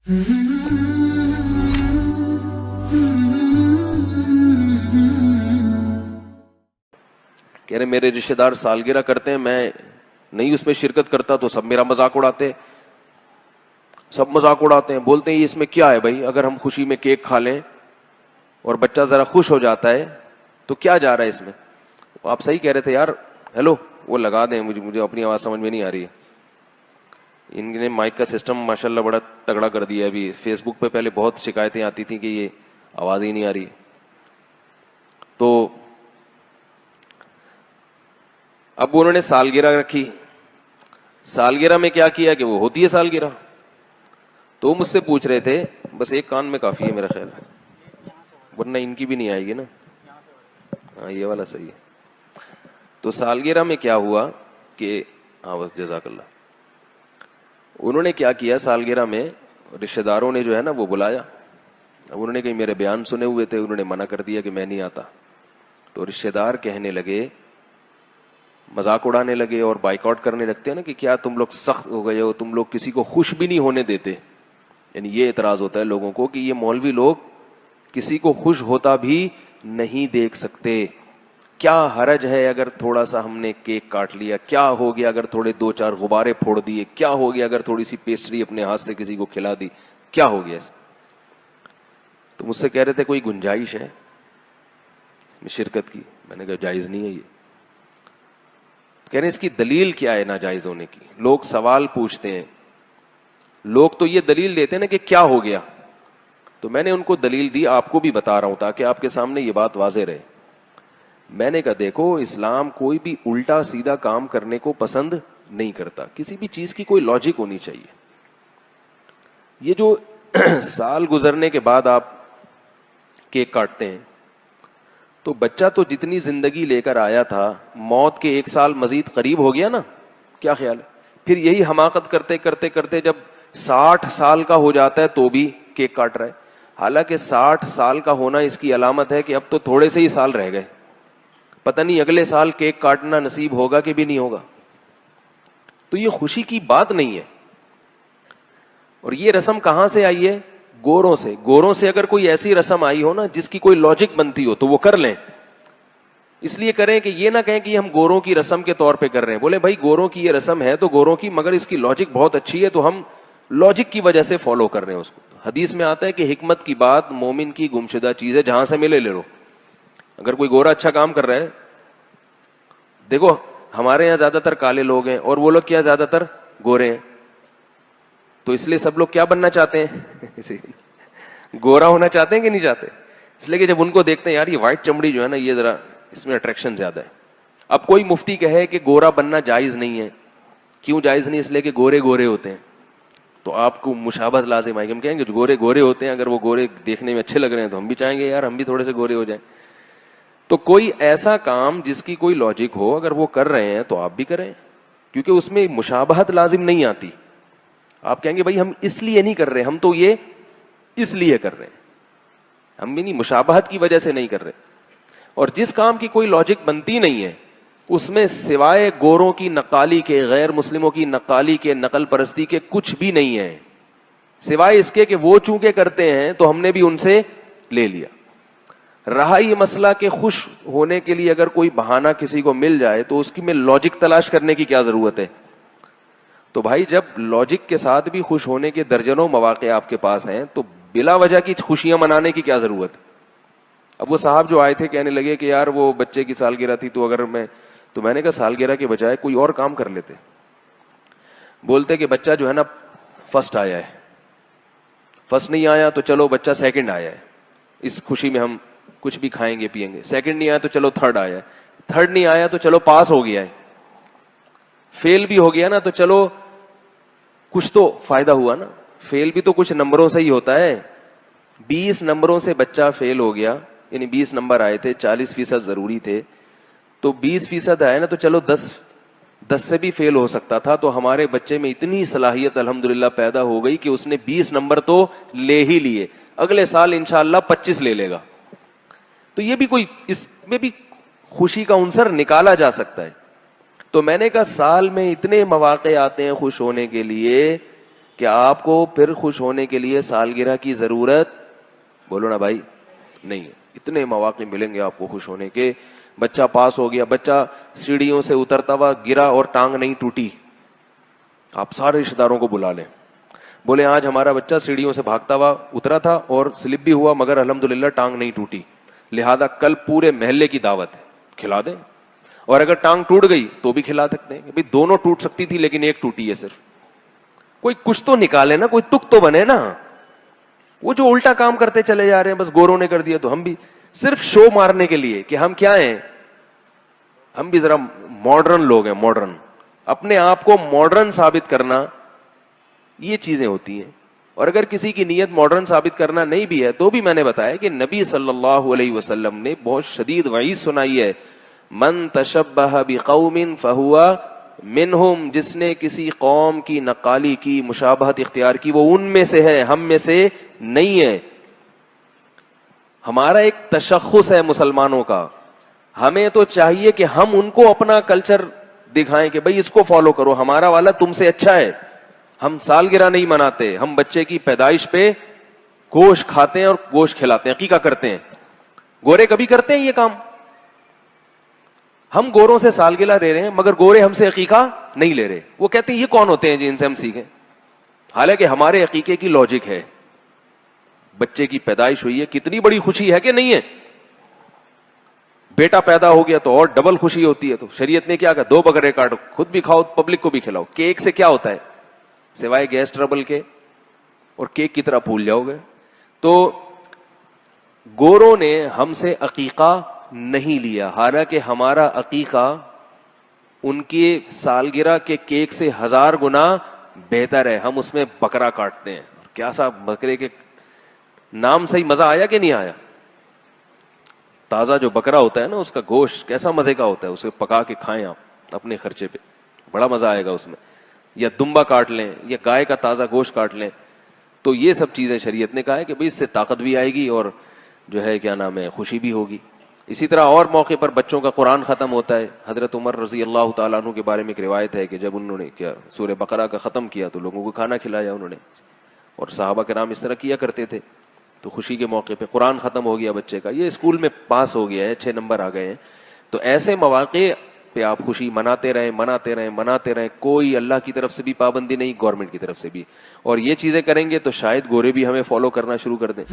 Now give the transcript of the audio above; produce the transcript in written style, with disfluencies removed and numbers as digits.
کہہ رہے میرے رشتے دار سالگرہ کرتے ہیں, میں نہیں اس میں شرکت کرتا تو سب میرا مذاق اڑاتے, سب مذاق اڑاتے ہیں, بولتے ہیں یہ اس میں کیا ہے بھائی, اگر ہم خوشی میں کیک کھا لیں اور بچہ ذرا خوش ہو جاتا ہے تو کیا جا رہا ہے اس میں. آپ صحیح کہہ رہے تھے یار. ہیلو, وہ لگا دیں, مجھے اپنی آواز سمجھ میں نہیں آ رہی ہے. ان نے مائک کا سسٹم ماشاءاللہ بڑا تگڑا کر دیا. ابھی فیس بک پہ پہلے بہت شکایتیں آتی تھیں کہ یہ آواز ہی نہیں آ رہی. تو اب انہوں نے سالگرہ رکھی. سالگرہ میں کیا کیا کہ وہ ہوتی ہے سالگرہ. تو مجھ سے پوچھ رہے تھے, بس ایک کان میں کافی ہے میرا خیال ہے, ورنہ ان کی بھی نہیں آئے گی نا. ہاں یہ والا صحیح ہے. تو سالگرہ میں کیا ہوا کہ ہاں بس جزاک اللہ. انہوں نے کیا کیا سالگرہ میں, رشتہ داروں نے جو ہے نا وہ بلایا. اب انہوں نے کہیں میرے بیان سنے ہوئے تھے, انہوں نے منع کر دیا کہ میں نہیں آتا. تو رشتہ دار کہنے لگے, مذاق اڑانے لگے اور بائیکاٹ کرنے لگتے ہیں نا کہ کیا تم لوگ سخت ہو گئے ہو, تم لوگ کسی کو خوش بھی نہیں ہونے دیتے. یعنی یہ اعتراض ہوتا ہے لوگوں کو کہ یہ مولوی لوگ کسی کو خوش ہوتا بھی نہیں دیکھ سکتے. کیا حرج ہے اگر تھوڑا سا ہم نے کیک کاٹ لیا, کیا ہو گیا اگر تھوڑے دو چار غبارے پھوڑ دیے, کیا ہو گیا اگر تھوڑی سی پیسٹری اپنے ہاتھ سے کسی کو کھلا دی, کیا ہو گیا اس. تو مجھ سے کہہ رہے تھے کوئی گنجائش ہے شرکت کی. میں نے کہا جائز نہیں ہے یہ. کہہ رہے ہیں اس کی دلیل کیا ہے ناجائز ہونے کی. لوگ سوال پوچھتے ہیں, لوگ تو یہ دلیل دیتے ہیں نا کہ کیا ہو گیا. تو میں نے ان کو دلیل دی, آپ کو بھی بتا رہا ہوں تاکہ آپ کے سامنے یہ بات واضح رہے. میں نے کہا دیکھو, اسلام کوئی بھی الٹا سیدھا کام کرنے کو پسند نہیں کرتا. کسی بھی چیز کی کوئی لاجک ہونی چاہیے. یہ جو سال گزرنے کے بعد آپ کیک کاٹتے ہیں تو بچہ تو جتنی زندگی لے کر آیا تھا, موت کے 1 سال مزید قریب ہو گیا نا. کیا خیال ہے؟ پھر یہی حماقت کرتے کرتے کرتے جب 60 سال کا ہو جاتا ہے تو بھی کیک کاٹ رہا ہے. حالانکہ 60 سال کا ہونا اس کی علامت ہے کہ اب تو تھوڑے سے ہی سال رہ گئے, پتہ نہیں اگلے سال کیک کاٹنا نصیب ہوگا کہ بھی نہیں ہوگا. تو یہ خوشی کی بات نہیں ہے. اور یہ رسم کہاں سے آئی ہے؟ گوروں سے. گوروں سے اگر کوئی ایسی رسم آئی ہو نا جس کی کوئی لاجک بنتی ہو تو وہ کر لیں. اس لیے کریں کہ یہ نہ کہیں کہ ہم گوروں کی رسم کے طور پہ کر رہے ہیں. بولے بھائی گوروں کی یہ رسم ہے تو گوروں کی, مگر اس کی لاجک بہت اچھی ہے تو ہم لاجک کی وجہ سے فالو کر رہے ہیں اس کو. حدیث میں آتا ہے کہ حکمت کی بات مومن کی گمشدہ چیز ہے, جہاں سے ملے لے لو. اگر کوئی گورا اچھا کام کر رہا ہے, دیکھو ہمارے یہاں زیادہ تر کالے لوگ ہیں اور وہ لوگ کیا زیادہ تر گورے ہیں, تو اس لیے سب لوگ کیا بننا چاہتے ہیں؟ گورا ہونا چاہتے ہیں کہ نہیں چاہتے؟ اس لیے کہ جب ان کو دیکھتے ہیں یار یہ وائٹ چمڑی جو ہے نا یہ ذرا اس میں اٹریکشن زیادہ ہے. اب کوئی مفتی کہے کہ گورا بننا جائز نہیں ہے. کیوں جائز نہیں؟ اس لیے کہ گورے گورے ہوتے ہیں تو آپ کو مشابہت لازم آئے گی. ہم کہیں گے جو گورے گورے ہوتے ہیں, اگر وہ گورے دیکھنے میں اچھے لگ رہے ہیں تو ہم بھی چاہیں گے یار ہم بھی تھوڑے سے گورے ہو جائیں. تو کوئی ایسا کام جس کی کوئی لاجک ہو اگر وہ کر رہے ہیں تو آپ بھی کریں, کیونکہ اس میں مشابہت لازم نہیں آتی. آپ کہیں گے بھائی ہم اس لیے نہیں کر رہے, ہم تو یہ اس لیے کر رہے ہیں, ہم بھی نہیں مشابہت کی وجہ سے نہیں کر رہے. اور جس کام کی کوئی لاجک بنتی نہیں ہے اس میں سوائے گوروں کی نقالی کے, غیر مسلموں کی نقالی کے, نقل پرستی کے کچھ بھی نہیں ہے, سوائے اس کے کہ وہ چونکہ کرتے ہیں تو ہم نے بھی ان سے لے لیا. رہا یہ مسئلہ کہ خوش ہونے کے لیے اگر کوئی بہانہ کسی کو مل جائے تو اس کی میں لاجک تلاش کرنے کی کیا ضرورت ہے؟ تو بھائی جب لاجک کے ساتھ بھی خوش ہونے کے درجنوں مواقع آپ کے پاس ہیں تو بلا وجہ کی خوشیاں منانے کی کیا ضرورت ہے؟ اب وہ صاحب جو آئے تھے کہنے لگے کہ یار وہ بچے کی سالگرہ تھی تو اگر میں نے کہا سالگرہ کے بجائے کوئی اور کام کر لیتے. بولتے کہ بچہ جو ہے نا فرسٹ آیا ہے, فرسٹ نہیں آیا تو چلو بچہ سیکنڈ آیا ہے, اس خوشی میں ہم کچھ بھی کھائیں گے پیئیں گے. سیکنڈ نہیں آیا تو چلو تھرڈ آیا ہے, تھرڈ نہیں آیا تو چلو پاس ہو گیا ہے, فیل بھی ہو گیا نا تو چلو کچھ تو فائدہ ہوا نا. فیل بھی تو کچھ نمبروں سے ہی ہوتا ہے. 20 نمبروں سے بچہ فیل ہو گیا, یعنی 20 نمبر آئے تھے, 40% ضروری تھے, تو 20% آئے نا تو چلو 10 سے بھی فیل ہو سکتا تھا. تو ہمارے بچے میں اتنی صلاحیت الحمدللہ پیدا ہو گئی کہ اس نے 20 نمبر تو لے ہی لیے, اگلے سال انشاءاللہ 25 لے لے گا. تو یہ بھی کوئی, اس میں بھی خوشی کا عنصر نکالا جا سکتا ہے. تو میں نے کہا سال میں اتنے مواقع آتے ہیں خوش ہونے کے لیے کہ آپ کو پھر خوش ہونے کے لیے سالگرہ کی ضرورت، بولو نا بھائی، نہیں ہے. اتنے مواقع ملیں گے آپ کو خوش ہونے کے. بچہ پاس ہو گیا، بچہ سیڑھیوں سے اترتا ہوا گرا اور ٹانگ نہیں ٹوٹی، آپ سارے رشتے داروں کو بلا لیں، بولے آج ہمارا بچہ سیڑھیوں سے بھاگتا ہوا اترا تھا اور سلپ بھی ہوا مگر الحمدللہ ٹانگ نہیں ٹوٹی، لہذا کل پورے محلے کی دعوت ہے، کھلا دیں. اور اگر ٹانگ ٹوٹ گئی تو بھی کھلا سکتے ہیں، کہ دونوں ٹوٹ سکتی تھی لیکن ایک ٹوٹی ہے صرف. کوئی کچھ تو نکالے نا، کوئی تک تو بنے نا. وہ جو الٹا کام کرتے چلے جا رہے ہیں، بس گوروں نے کر دیا تو ہم بھی، صرف شو مارنے کے لیے کہ ہم کیا ہیں، ہم بھی ذرا ماڈرن لوگ ہیں. ماڈرن، اپنے آپ کو ماڈرن ثابت کرنا، یہ چیزیں ہوتی ہیں. اور اگر کسی کی نیت ماڈرن ثابت کرنا نہیں بھی ہے تو بھی میں نے بتایا کہ نبی صلی اللہ علیہ وسلم نے بہت شدید وعید سنائی ہے، من تشبہ بقوم فہو منہم، جس نے کسی قوم کی نقالی کی، مشابہت اختیار کی، وہ ان میں سے ہے، ہم میں سے نہیں ہے. ہمارا ایک تشخص ہے مسلمانوں کا، ہمیں تو چاہیے کہ ہم ان کو اپنا کلچر دکھائیں کہ بھئی اس کو فالو کرو، ہمارا والا تم سے اچھا ہے. ہم سالگرہ نہیں مناتے، ہم بچے کی پیدائش پہ گوشت کھاتے ہیں اور گوشت کھلاتے ہیں، عقیقہ کرتے ہیں. گورے کبھی کرتے ہیں یہ کام؟ ہم گوروں سے سالگرہ لے رہے ہیں مگر گورے ہم سے عقیقہ نہیں لے رہے. وہ کہتے ہیں یہ کون ہوتے ہیں جن سے ہم سیکھیں؟ حالانکہ ہمارے عقیقے کی لاجک ہے، بچے کی پیدائش ہوئی ہے، کتنی بڑی خوشی ہے کہ نہیں ہے؟ بیٹا پیدا ہو گیا تو اور ڈبل خوشی ہوتی ہے. تو شریعت نے کیا کہا؟ 2 بکرے کاٹو، خود بھی کھاؤ، پبلک کو بھی کھلاؤ. کیک سے کیا ہوتا ہے سوائے گیس ٹربل کے؟ اور کیک کی طرح پھول جاؤ گے. تو گوروں نے ہم سے عقیقہ نہیں لیا، حالانکہ ہمارا عقیقہ ان کی سالگرہ کے کیک سے 1000 گنا بہتر ہے. ہم اس میں بکرا کاٹتے ہیں. کیا صاحب بکرے کے نام سے ہی مزہ آیا کہ نہیں آیا؟ تازہ جو بکرا ہوتا ہے نا، اس کا گوشت کیسا مزے کا ہوتا ہے، اسے پکا کے کھائیں آپ اپنے خرچے پہ، بڑا مزہ آئے گا اس میں. یا دمبا کاٹ لیں یا گائے کا تازہ گوشت کاٹ لیں. تو یہ سب چیزیں شریعت نے کہا ہے کہ بھئی اس سے طاقت بھی آئے گی اور جو ہے کیا نام ہے، خوشی بھی ہوگی. اسی طرح اور موقع پر بچوں کا قرآن ختم ہوتا ہے. حضرت عمر رضی اللہ تعالیٰ عنہ کے بارے میں ایک روایت ہے کہ جب انہوں نے کیا سورہ بقرہ کا ختم کیا تو لوگوں کو کھانا کھلایا انہوں نے، اور صحابہ کرام اس طرح کیا کرتے تھے. تو خوشی کے موقع پہ قرآن ختم ہو گیا بچے کا، یہ اسکول میں پاس ہو گیا ہے، 6 نمبر آ گئے ہیں. تو ایسے مواقع پہ آپ خوشی مناتے رہیں، مناتے رہیں، مناتے رہیں. کوئی اللہ کی طرف سے بھی پابندی نہیں، گورنمنٹ کی طرف سے بھی. اور یہ چیزیں کریں گے تو شاید گورے بھی ہمیں فالو کرنا شروع کر دیں.